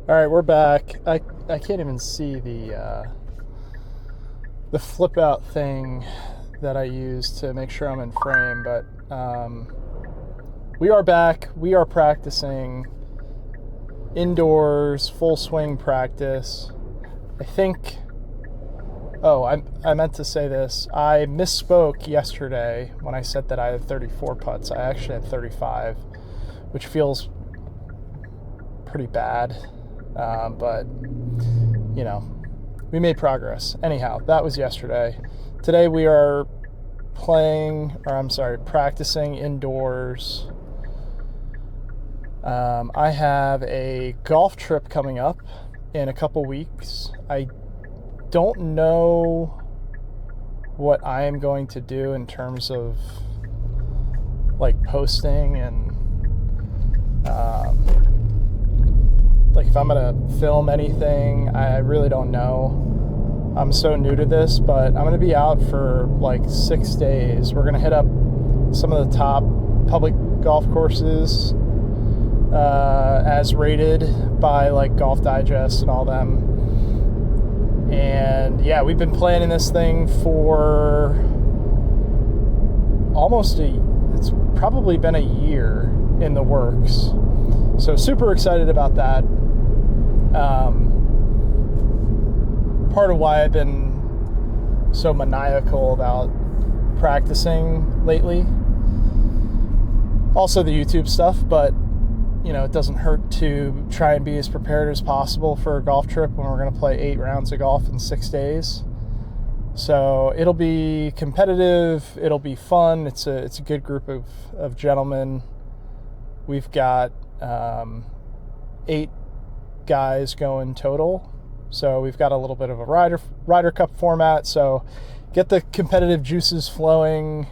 All right, we're back. I can't even see the flip out thing that I use to make sure I'm in frame, but we are back. We are practicing indoors, full swing practice. I think. Oh, I meant to say this. I misspoke yesterday when I said that I had 34 putts. I actually had 35, which feels pretty bad. But, you know, we made progress. Anyhow, that was yesterday. Today we are practicing indoors. I have a golf trip coming up in a couple weeks. I don't know what I am going to do in terms of like posting and like if I'm gonna film anything. I really don't know. I'm so new to this, but I'm gonna be out for like 6 days. We're gonna hit up some of the top public golf courses as rated by like Golf Digest and all them. And yeah, we've been planning this thing for it's probably been a year in the works. So super excited about that. Part of why I've been so maniacal about practicing lately. Also the YouTube stuff, but you know, it doesn't hurt to try and be as prepared as possible for a golf trip when we're going to play 8 rounds of golf in 6 days. So it'll be competitive. It'll be fun. It's a good group of gentlemen. We've got 8 guys going total. So we've got a little bit of a Ryder Cup format. So get the competitive juices flowing,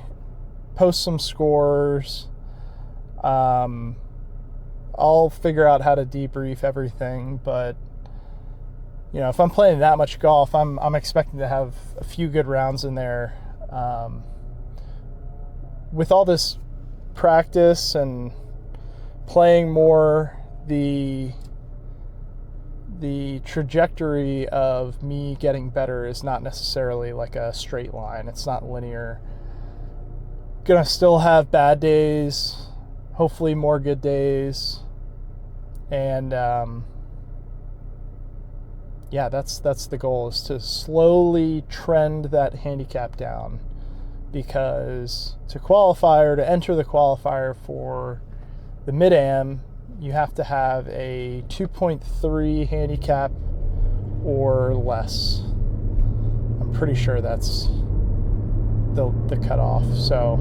post some scores. I'll figure out how to debrief everything, but you know, if I'm playing that much golf, I'm expecting to have a few good rounds in there. With all this practice and playing more, the trajectory of me getting better is not necessarily like a straight line. It's not linear. Gonna still have bad days, hopefully more good days. And yeah, that's the goal, is to slowly trend that handicap down, because to qualify or to enter the qualifier for the Mid-Am, you have to have a 2.3 handicap or less. I'm pretty sure that's the cutoff. So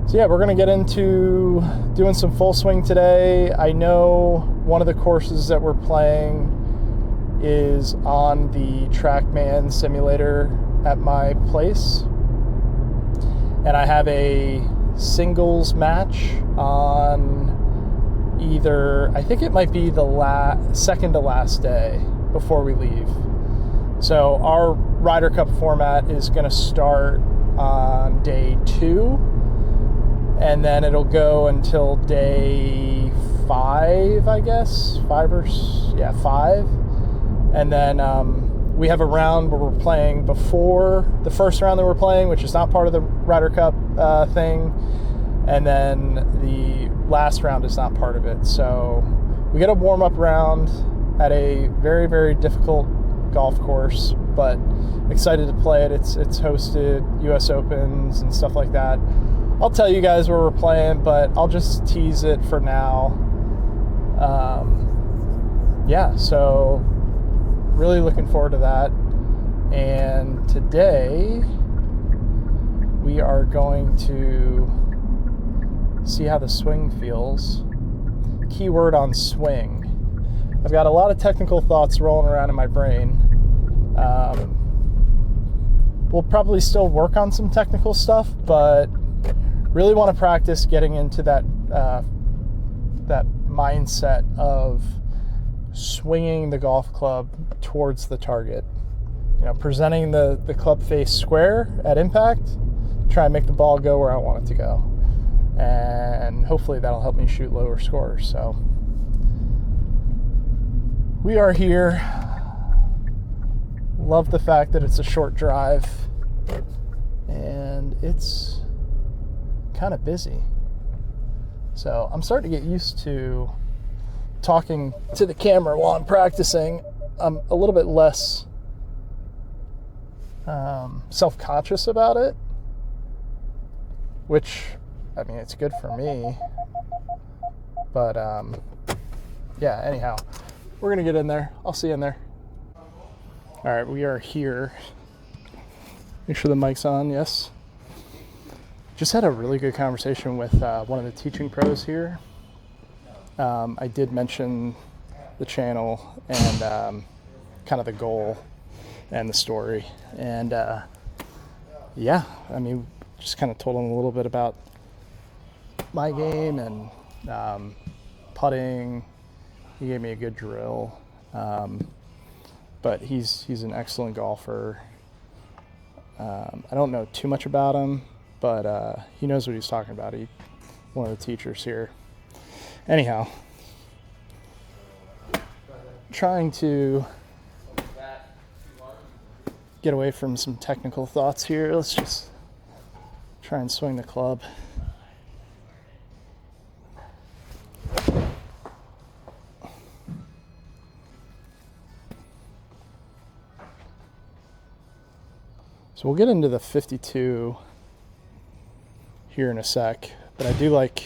yeah, we're going to get into doing some full swing today. I know one of the courses that we're playing is on the TrackMan simulator at my place. And I have a singles match on either, I think it might be the second to last day before we leave. So our Ryder Cup format is going to start on day 2. And then it'll go until day 5, I guess. 5. And then we have a round where we're playing before the first round that we're playing, which is not part of the Ryder Cup thing. And then the last round is not part of it. So we get a warm-up round at a very, very difficult golf course, but excited to play it. It's hosted US Opens and stuff like that. I'll tell you guys where we're playing, but I'll just tease it for now. Yeah, so really looking forward to that. And today we are going to see how the swing feels. Keyword on swing. I've got a lot of technical thoughts rolling around in my brain. We'll probably still work on some technical stuff, but really want to practice getting into that mindset of swinging the golf club towards the target. You know, presenting the club face square at impact, try and make the ball go where I want it to go. And hopefully that'll help me shoot lower scores. So We are here. Love the fact that it's a short drive and it's kind of busy. So I'm starting to get used to talking to the camera while I'm practicing. I'm a little bit less self-conscious about it, which, I mean, it's good for me. But yeah, anyhow, we're going to get in there. I'll see you in there. All right, we are here. Make sure the mic's on, yes. Just had a really good conversation with one of the teaching pros here. I did mention the channel and kind of the goal and the story. And yeah, I mean, just kind of told him a little bit about my game and putting. He gave me a good drill. But he's an excellent golfer. I don't know too much about him, but he knows what he's talking about. He's one of the teachers here. Anyhow, trying to get away from some technical thoughts here. Let's just try and swing the club. So we'll get into the 52 here in a sec, but I do like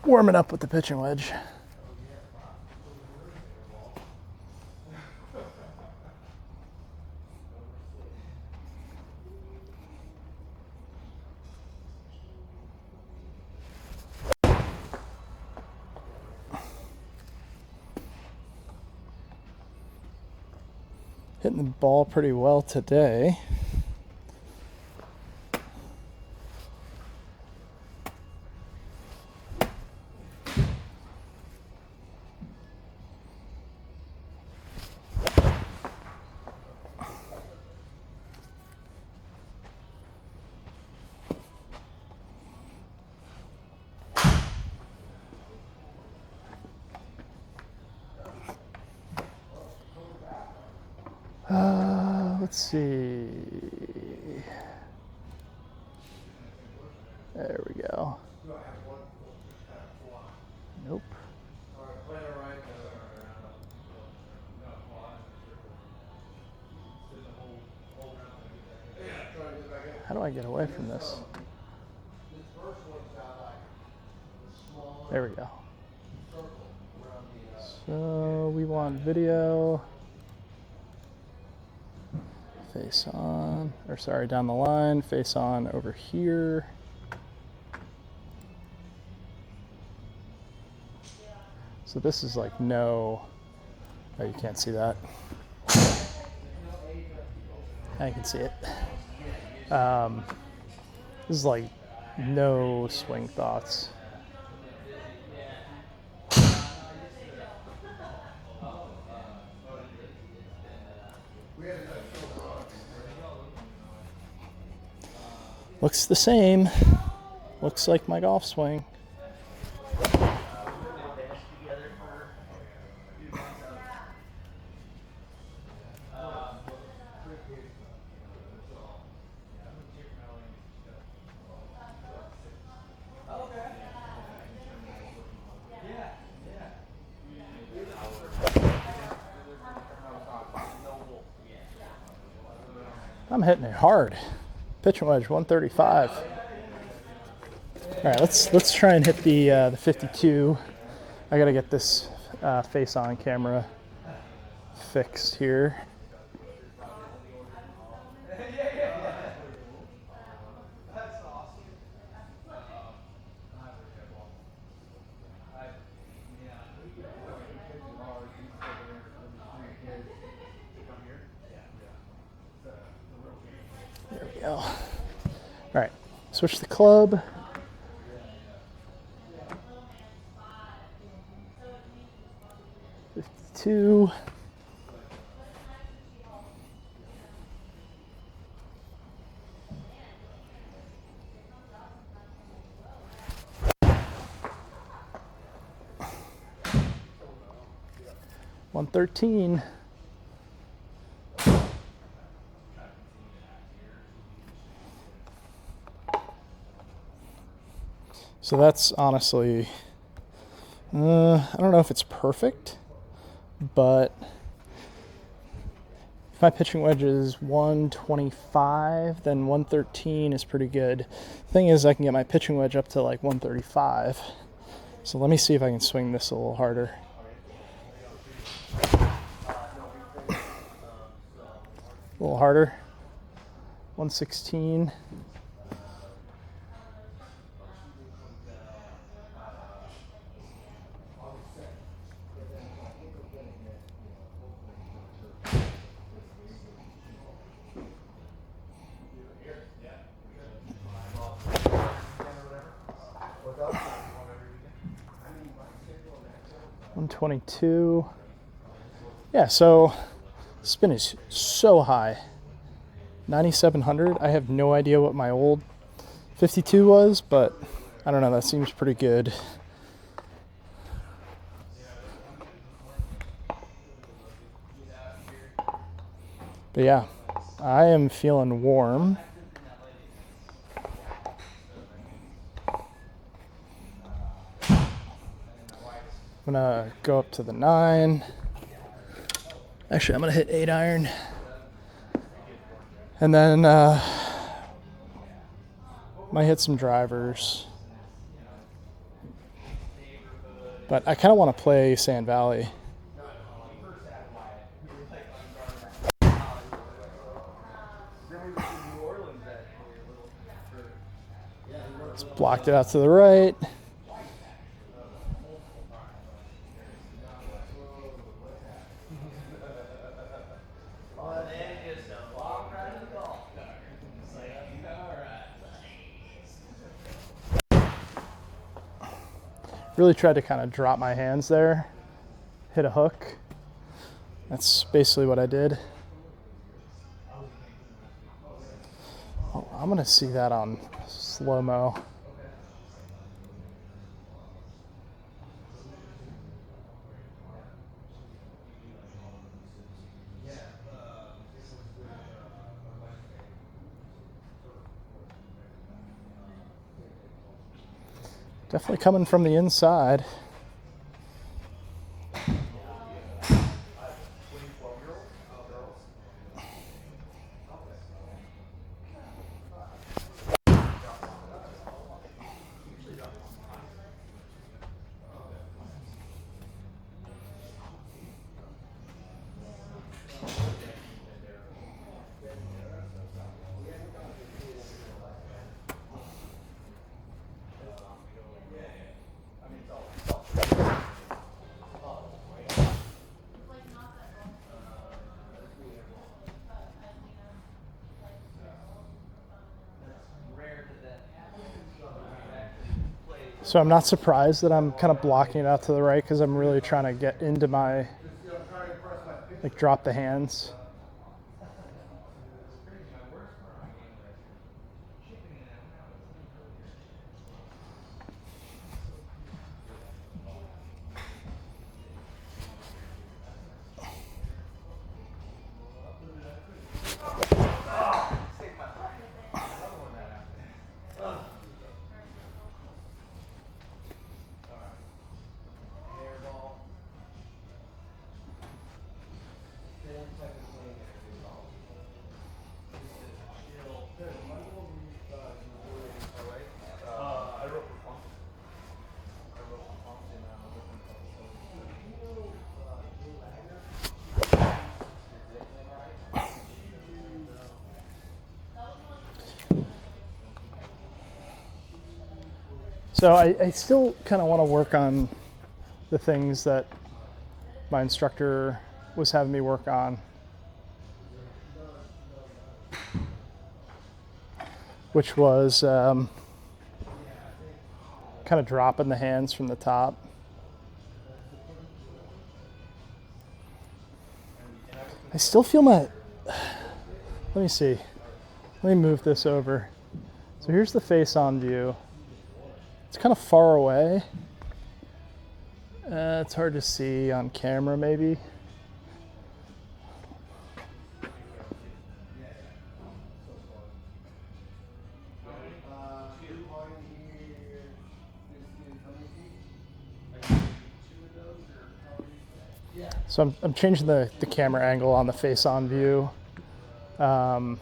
warming up with the pitching wedge. Hitting the ball pretty well today. Let's see. There we go. Nope. How do I get away from this? There we go. So we want video. Face on, or sorry, down the line, face on over here. So this is like no, oh, you can't see that. I can see it. This is like no swing thoughts. Looks the same. Looks like my golf swing. I'm hitting it hard. Pitching wedge 135. All right, let's try and hit the 52. I gotta get this face on camera fixed here. There we go. All right, switch the club. Two. 113. So that's honestly, I don't know if it's perfect, but if my pitching wedge is 125, then 113 is pretty good. Thing is, I can get my pitching wedge up to like 135. So let me see if I can swing this a little harder. A little harder. 116. $122. Yeah, so spin is so high. 9,700. I have no idea what my old 52 was, but I don't know, that seems pretty good. But yeah, I am feeling warm. I'm gonna go up to the 9. Actually, I'm gonna hit 8 iron. And then might hit some drivers. But I kind of want to play Sand Valley. Just blocked it out to the right. Really tried to kind of drop my hands there, hit a hook. That's basically what I did. Oh, I'm gonna see that on slow-mo. Definitely coming from the inside. So I'm not surprised that I'm kind of blocking it out to the right because I'm really trying to get into my, like, drop the hands. So I still kind of want to work on the things that my instructor was having me work on, which was kind of dropping the hands from the top. I still feel my, let me see, let me move this over. So here's the face on view. It's kind of far away. It's hard to see on camera maybe. So I'm changing the camera angle on the face-on view. But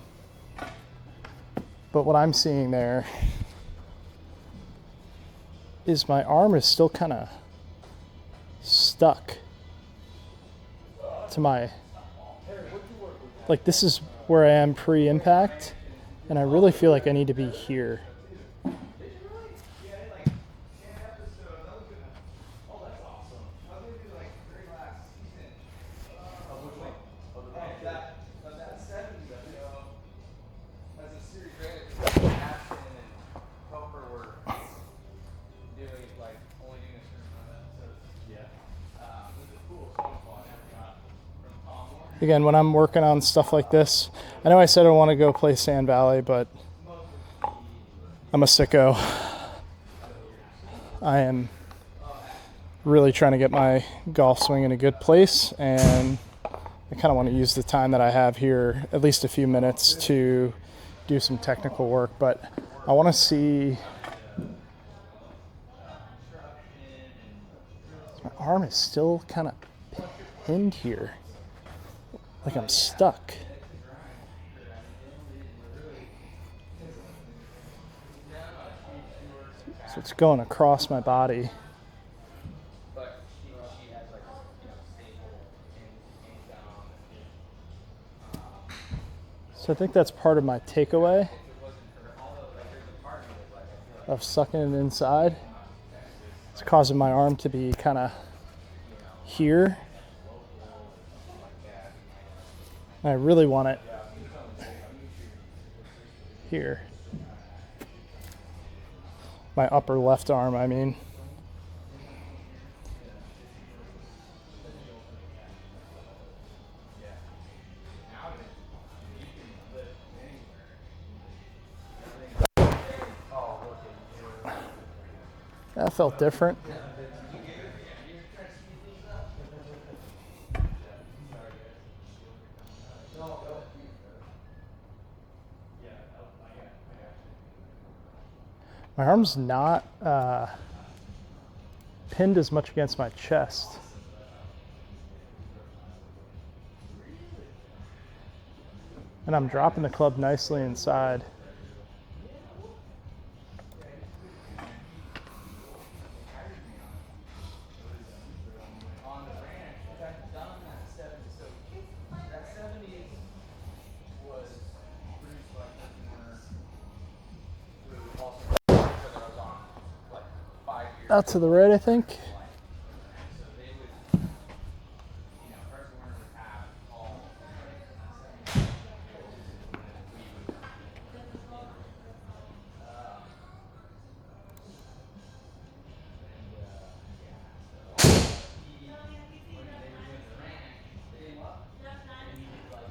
what I'm seeing there is my arm is still kind of stuck to my, like this is where I am pre-impact, and I really feel like I need to be here. Again, when I'm working on stuff like this, I know I said I want to go play Sand Valley, but I'm a sicko. I am really trying to get my golf swing in a good place, and I kind of want to use the time that I have here, at least a few minutes, to do some technical work. But I want to see, my arm is still kind of pinned here, like I'm stuck. So it's going across my body. So I think that's part of my takeaway of sucking it inside. It's causing my arm to be kind of here. I really want it here. My upper left arm, I mean. That felt different. My arm's not pinned as much against my chest. And I'm dropping the club nicely inside. Out to the right, I think.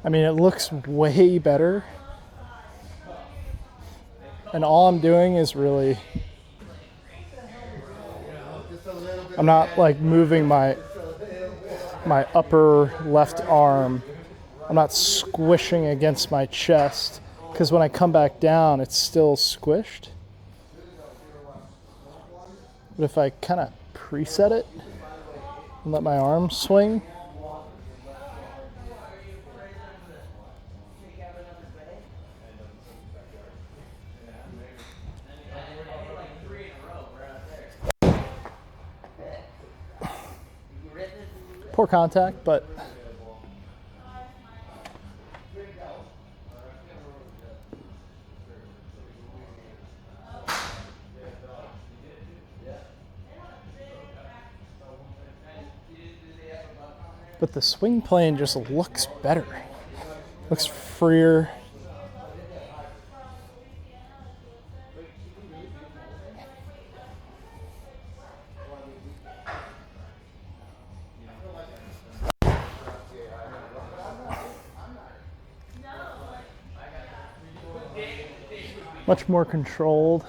I mean, it looks way better. And all I'm doing is really, I'm not like moving my upper left arm. I'm not squishing against my chest, because when I come back down, it's still squished. But if I kind of preset it and let my arm swing, poor contact, but the swing plane just looks better. Looks freer. Much more controlled.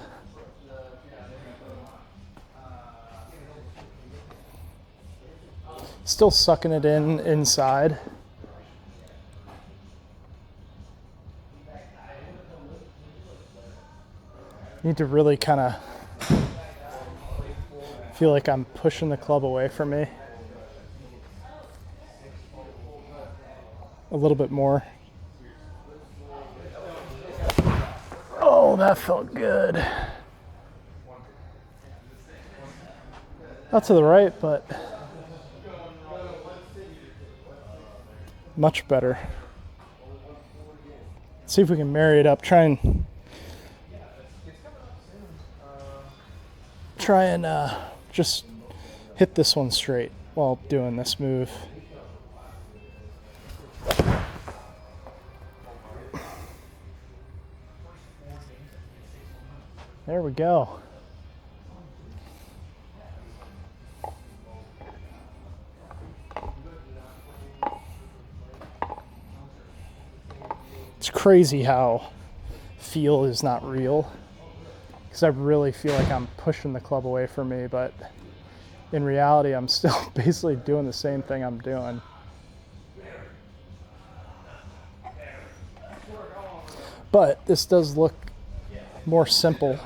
Still sucking it in inside. Need to really kind of feel like I'm pushing the club away from me. a little bit more. Oh, that felt good. Not to the right, but much better. Let's see if we can marry it up. Try and just hit this one straight while doing this move. There we go. It's crazy how feel is not real, because I really feel like I'm pushing the club away from me, but in reality I'm still basically doing the same thing I'm doing. But this does look more simple,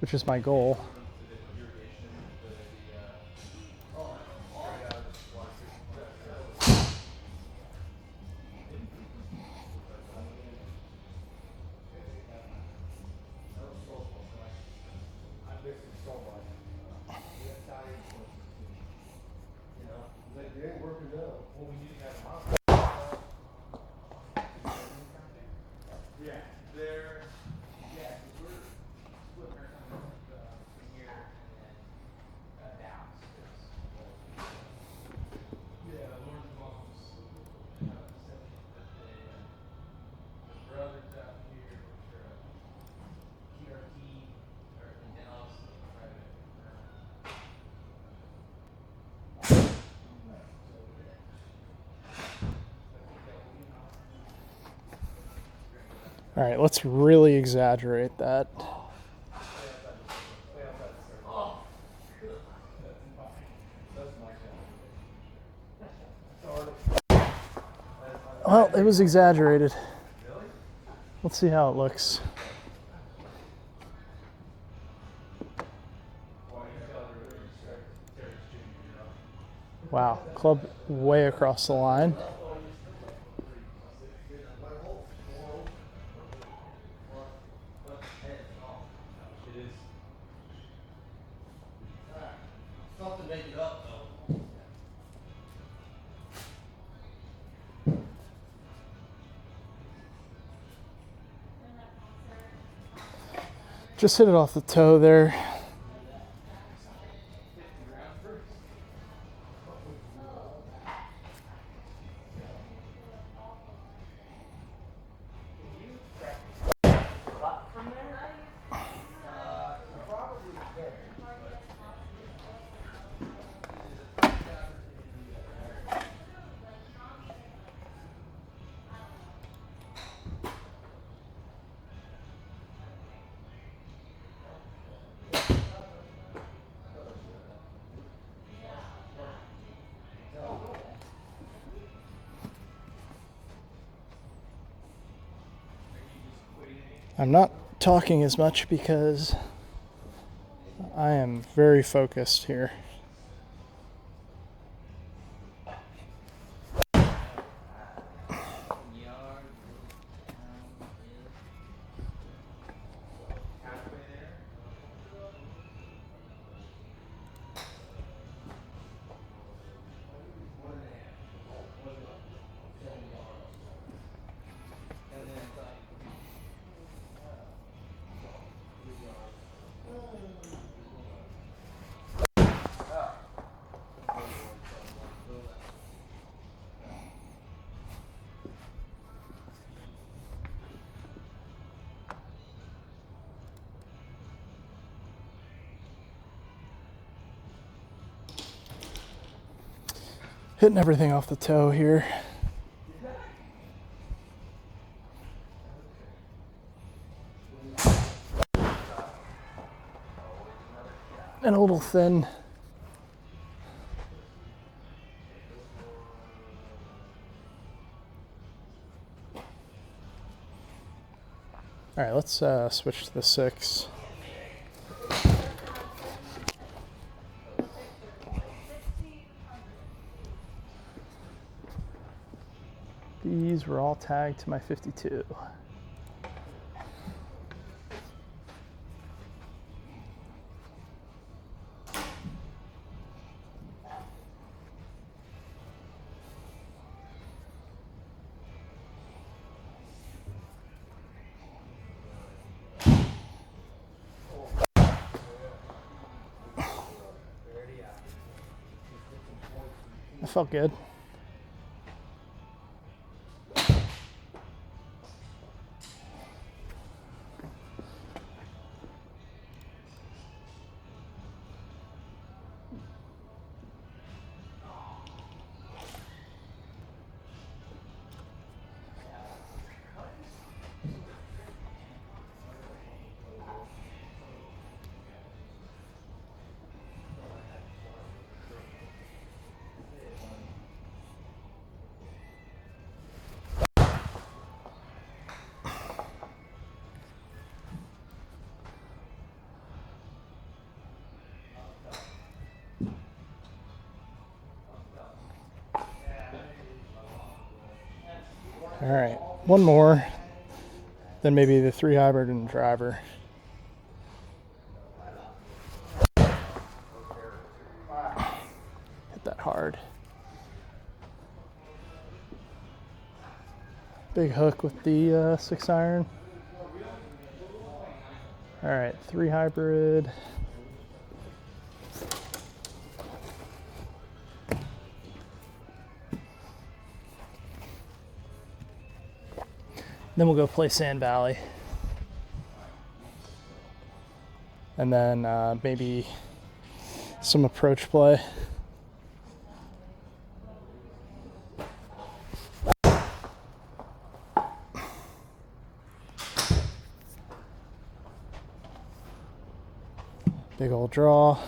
which is my goal. All right, let's really exaggerate that. Well, it was exaggerated. Let's see how it looks. Wow, club way across the line. Just hit it off the toe there. I'm not talking as much because I am very focused here. Hitting everything off the toe here. And a little thin. All right, let's switch to the 6. These were all tagged to my 52. That felt good. All right, one more, then maybe the 3 hybrid and the driver. Hit that hard. Big hook with the 6 iron. All right, 3 hybrid. Then we'll go play Sand Valley. And then maybe some approach play. Big old draw.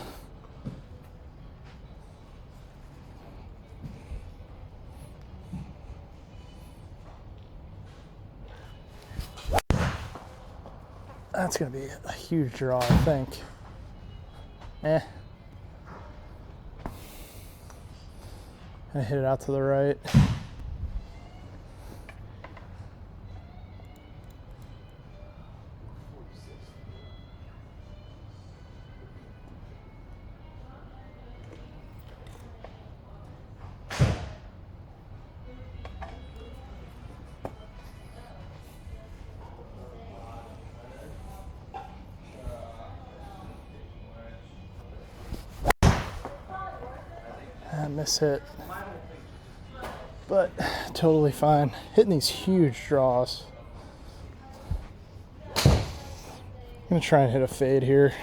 That's going to be a huge draw, I think. I hit it out to the right. Miss hit, but totally fine. Hitting these huge draws. I'm gonna try and hit a fade here.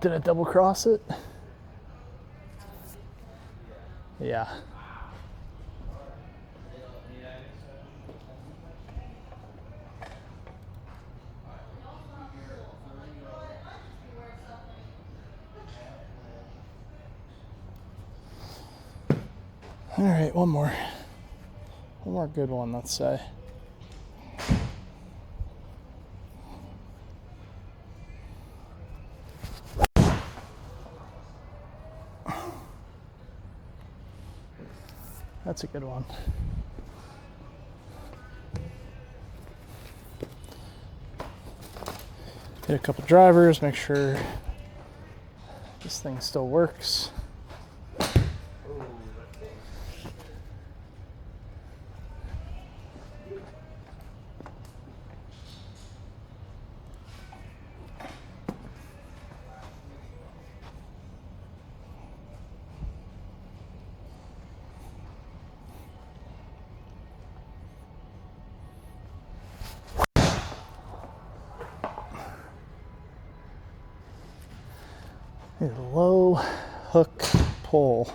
Did I double cross it? Yeah. All right, one more good one, let's say. That's a good one. Hit a couple drivers, make sure this thing still works. A low hook pull.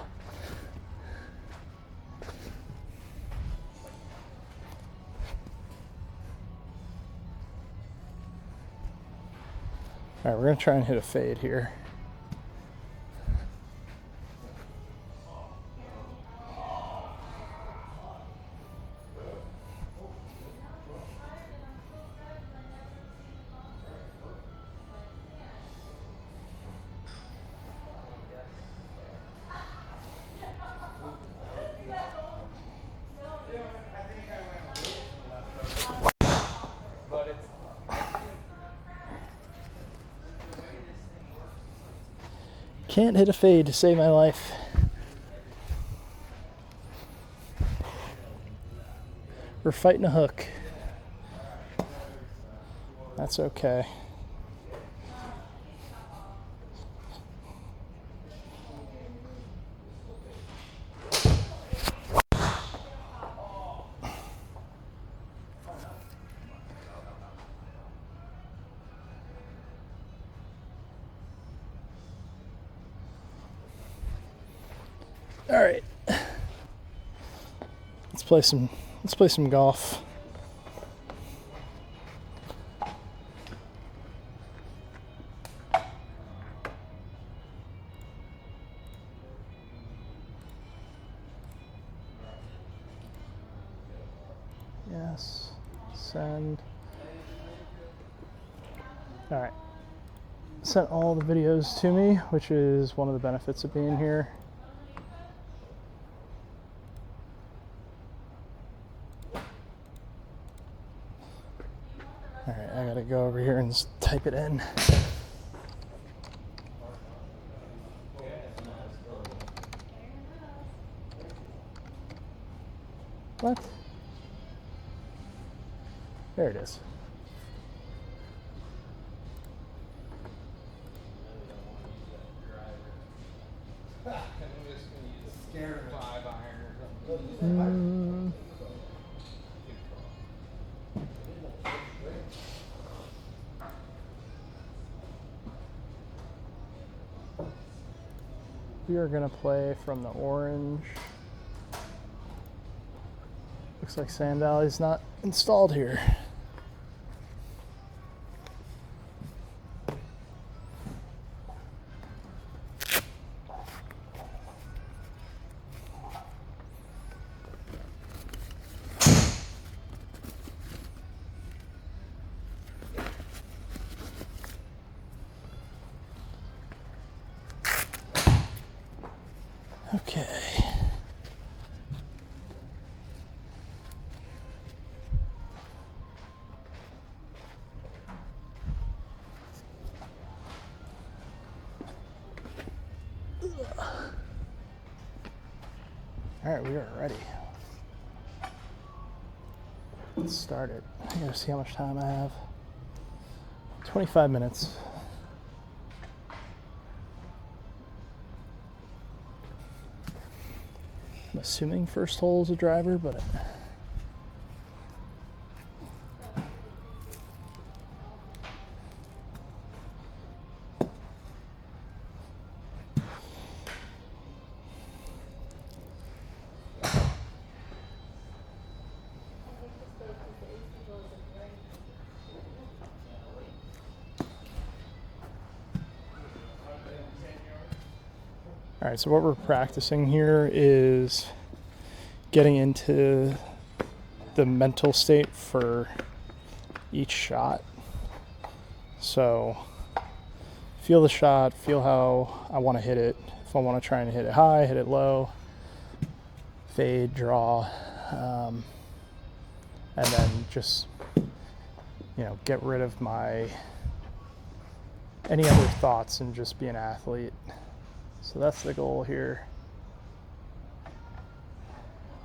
All right, we're gonna try and hit a fade here. Can't hit a fade to save my life. We're fighting a hook. That's okay. All right. Let's play some golf. Yes. Send. All right. Sent all the videos to me, which is one of the benefits of being here. All right, I gotta go over here and type it in. What? There it is. We are gonna play from the orange. Looks like Sand Valley's not installed here. Okay. All right, we are ready. Let's start it. I gotta see how much time I have. 25 minutes. I'm assuming first hole is a driver, but all right, so what we're practicing here is getting into the mental state for each shot. So feel the shot, feel how I want to hit it. If I want to try and hit it high, hit it low, fade, draw, and then just, you know, get rid of any other thoughts and just be an athlete. So that's the goal here.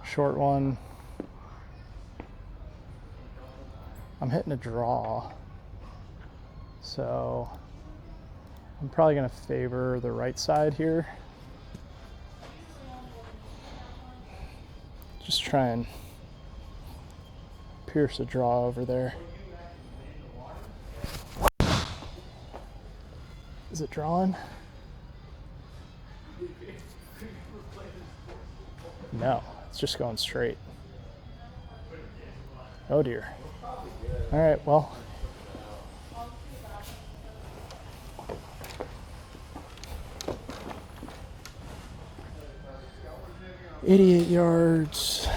Short one. I'm hitting a draw. So I'm probably going to favor the right side here. Just try and pierce a draw over there. Is it drawing? No, it's just going straight. Oh dear. All right, well. $88 yards.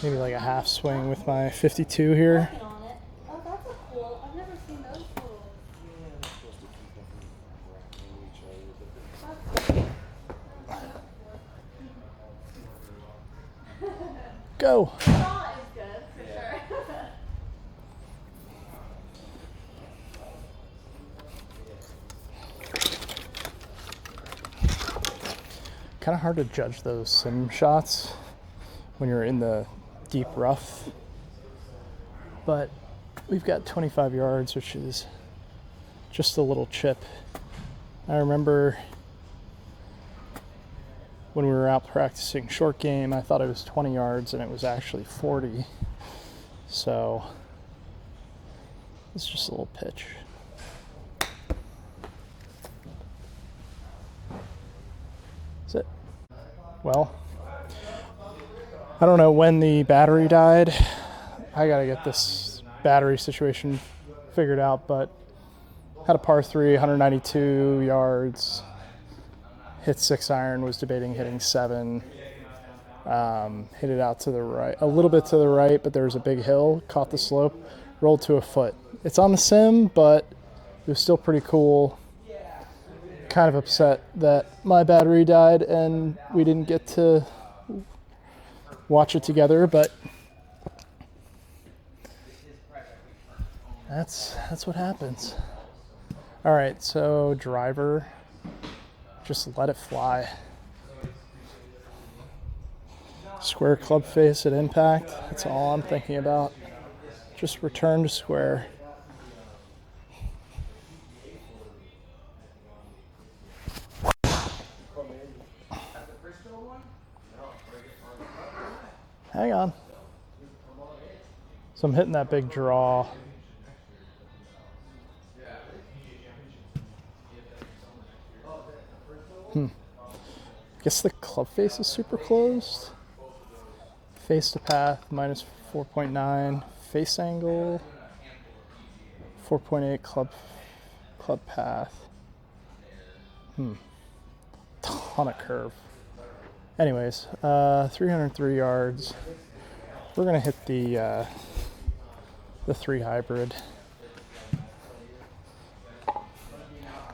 Maybe like a half swing with my 52 here. Go. Kind of hard to judge those sim shots when you're in the deep rough. But we've got 25 yards, which is just a little chip. I remember when we were out practicing short game, I thought it was 20 yards and it was actually 40. So it's just a little pitch. That's it. Well, I don't know when the battery died. I gotta get this battery situation figured out, but had a par 3, 192 yards, hit 6 iron, was debating hitting 7, hit it out to the right, a little bit to the right, but there was a big hill, caught the slope, rolled to a foot. It's on the sim, but it was still pretty cool. Kind of upset that my battery died and we didn't get to watch it together, but that's what happens. All right, so driver, just let it fly. Square club face at impact, that's all I'm thinking about. Just return to square. Hang on. So I'm hitting that big draw. Guess the club face is super closed. Face to path, minus 4.9. Face angle, 4.8 club path. Ton of curve. Anyways, 303 yards. We're gonna hit the 3 hybrid.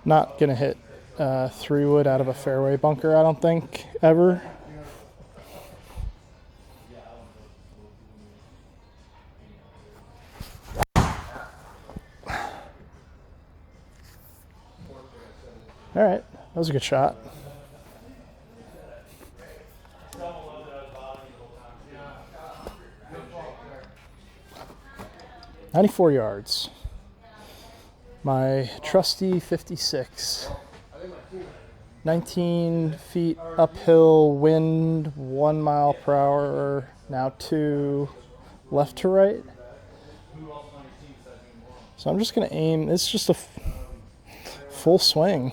Not gonna hit 3 wood out of a fairway bunker, I don't think, ever. All right, that was a good shot. "94 yards. My trusty 56. 19 feet uphill, wind 1 mile per hour, now 2, left to right. So I'm just gonna aim, it's just a full swing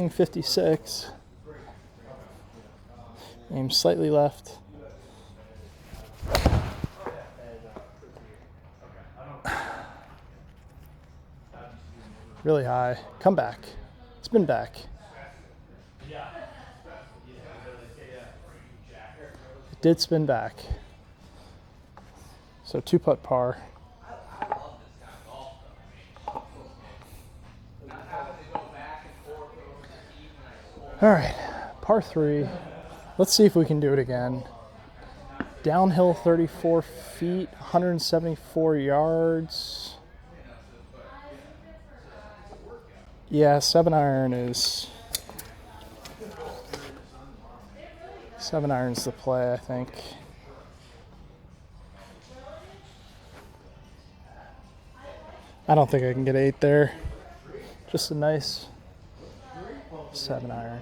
56. Aim slightly left. Really high. Come back. Spin back. It did spin back. So 2-putt par. All right, par 3. Let's see if we can do it again. Downhill 34 feet, 174 yards. Yeah, 7 iron's the play, I think. I don't think I can get 8 there. Just a nice 7 iron.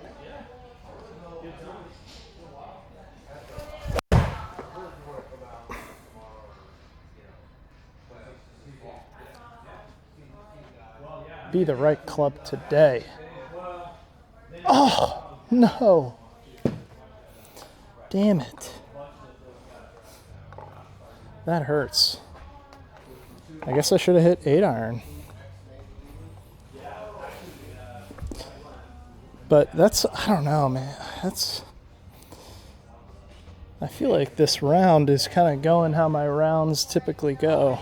Be the right club today. Oh, no. Damn it. That hurts. I guess I should have hit 8 iron. But that's, I don't know, man. I feel like this round is kind of going how my rounds typically go.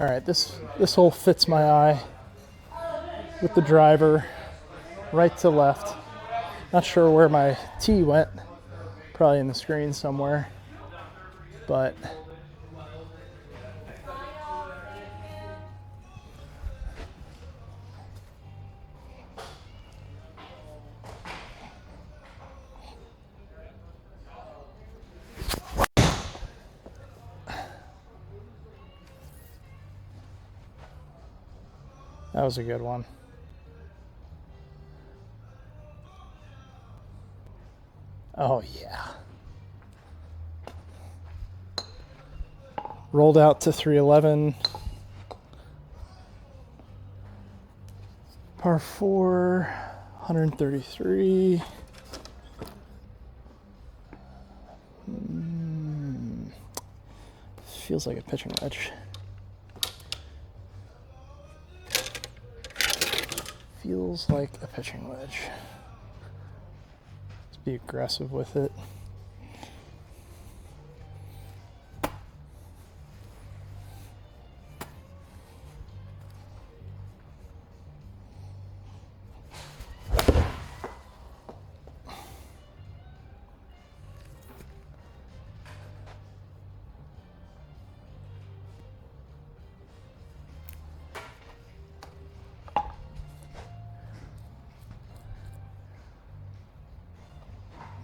All right, this hole fits my eye with the driver right to left. Not sure where my tee went. Probably in the screen somewhere. But that was a good one. Oh, yeah. Rolled out to 311. Par 4, 133. Feels like a pitching wedge. Feels like a pitching wedge. Let's be aggressive with it.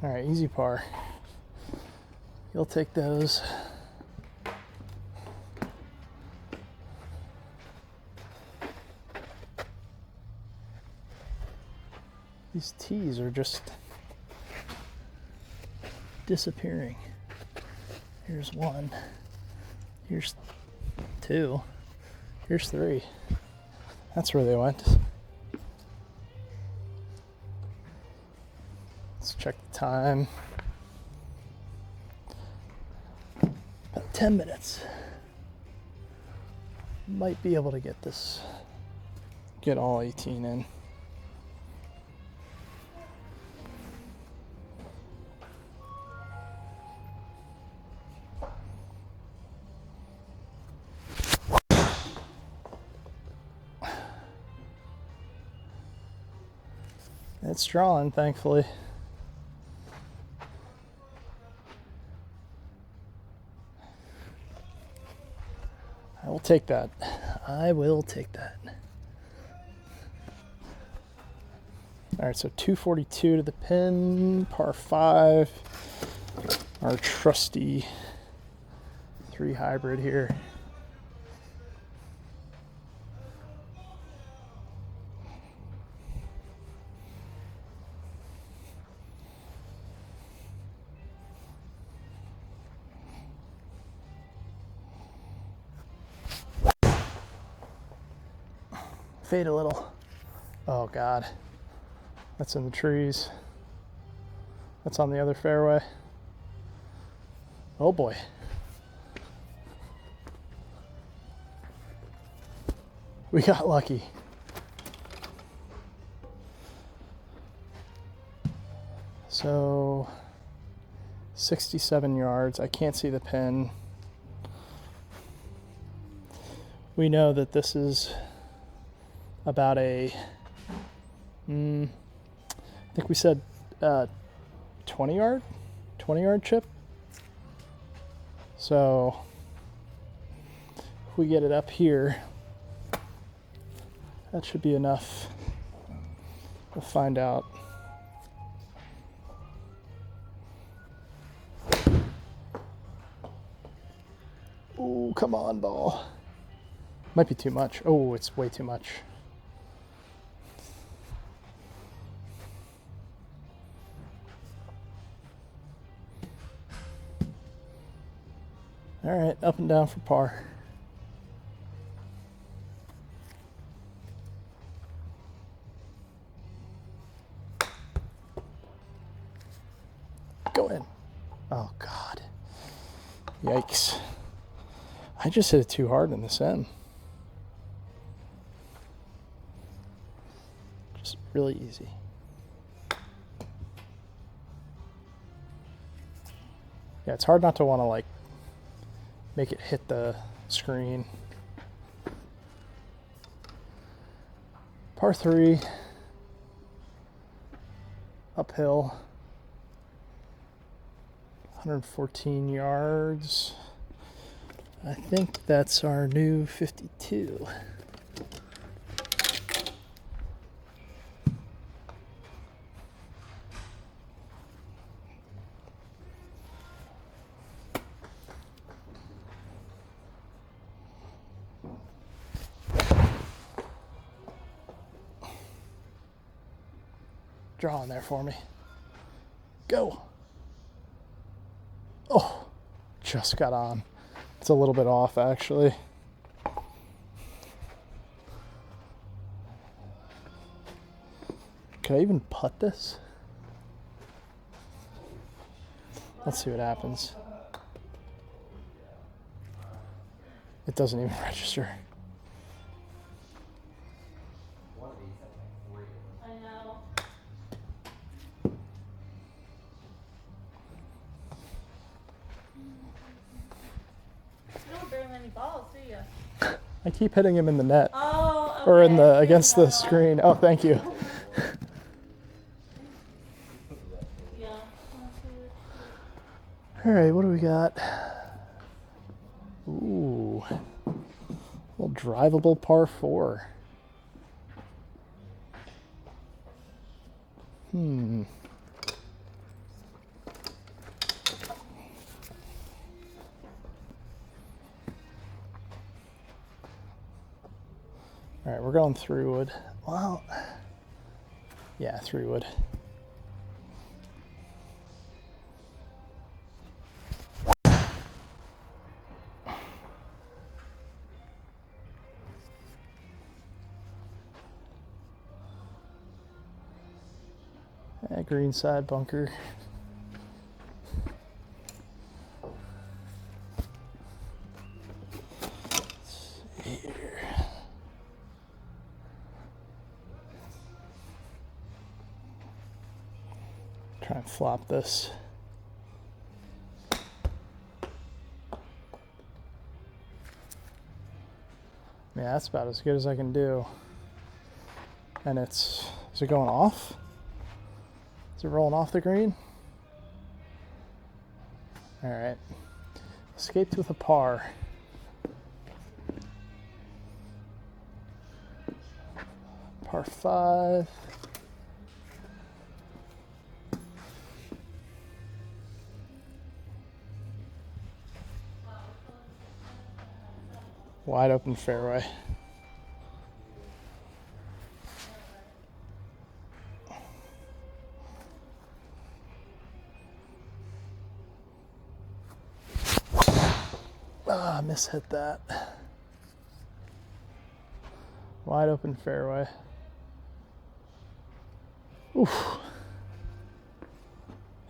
All right, easy par. You'll take those. These tees are just disappearing. Here's one. Here's two. Here's three. That's where they went. Let's check the time. About 10 minutes. Might be able to get this, get all 18 in. It's drawing, thankfully. I will take that. I will take that. All right, so 242 to the pin, par 5. Our trusty 3 hybrid here. Fade a little. Oh God, that's in the trees. That's on the other fairway. Oh boy. We got lucky. So 67 yards. I can't see the pin. We know that this is about a, I think we said 20 yard chip. So if we get it up here, that should be enough. We'll find out. Oh, come on, ball. Might be too much. Oh, it's way too much. All right, up and down for par. Go in. Oh, God. Yikes. I just hit it too hard in this end. Just really easy. Yeah, it's hard not to want to, like, make it hit the screen. Par 3, uphill, 114 yards. I think that's our new 52. Draw in there for me. Go. Oh, just got on. It's a little bit off, actually. Could I even putt this? Let's see what happens. It doesn't even register. Balls, do you? I keep hitting him in the net. Oh, okay. Or in the against the screen. Oh, thank you. Yeah. All right, what do we got? Ooh, little drivable par 4. All right, we're going 3-wood. Well, yeah, 3-wood. Green side bunker. Let's see here. Try and flop this. Yeah, that's about as good as I can do. And is it going off? Is it rolling off the green? All right. Escaped with a par. Par 5. Wide open fairway. Ah, mishit that. Wide open fairway. Oof.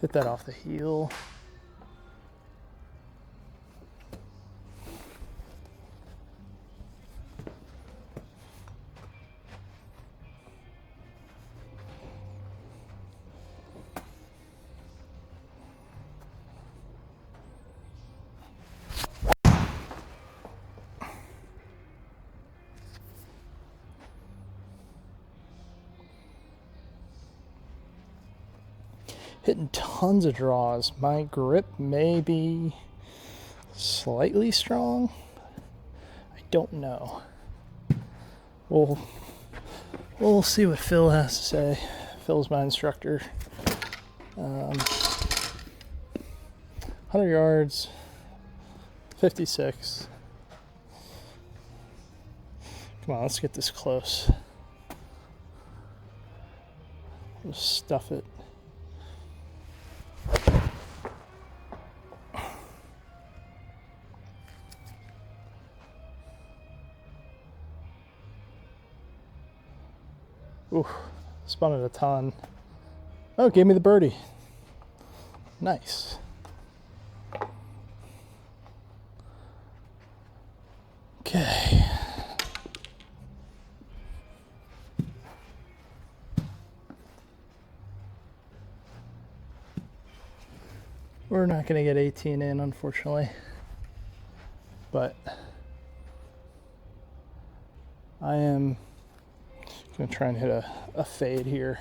Hit that off the heel. Hitting tons of draws. My grip may be slightly strong. I don't know. We'll see what Phil has to say. Phil's my instructor. 100 yards, 56. Come on, let's get this close. Just stuff it. Ooh, spun it a ton. Oh, gave me the birdie. Nice. Okay. We're not going to get 18 in, unfortunately. But I am Gonna try and hit a fade here.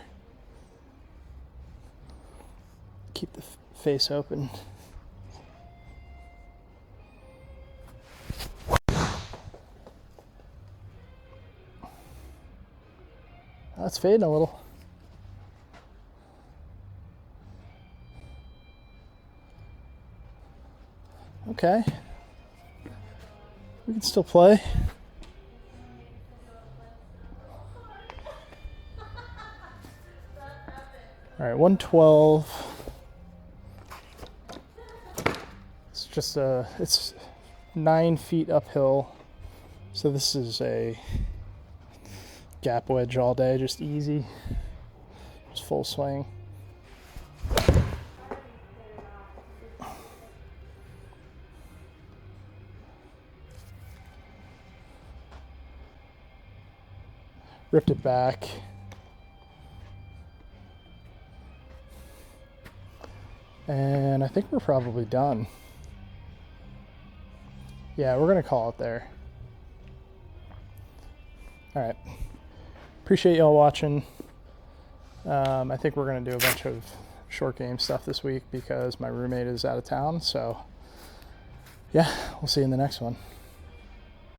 Keep the face open. That's fading a little. Okay. We can still play. All right, 112. It's just it's 9 feet uphill. So this is a gap wedge all day, just easy. Just full swing. Ripped it back. And I think we're probably done. Yeah, we're gonna call it there. All right. Appreciate y'all watching. I think we're gonna do a bunch of short game stuff this week because my roommate is out of town. So yeah, we'll see you in the next one.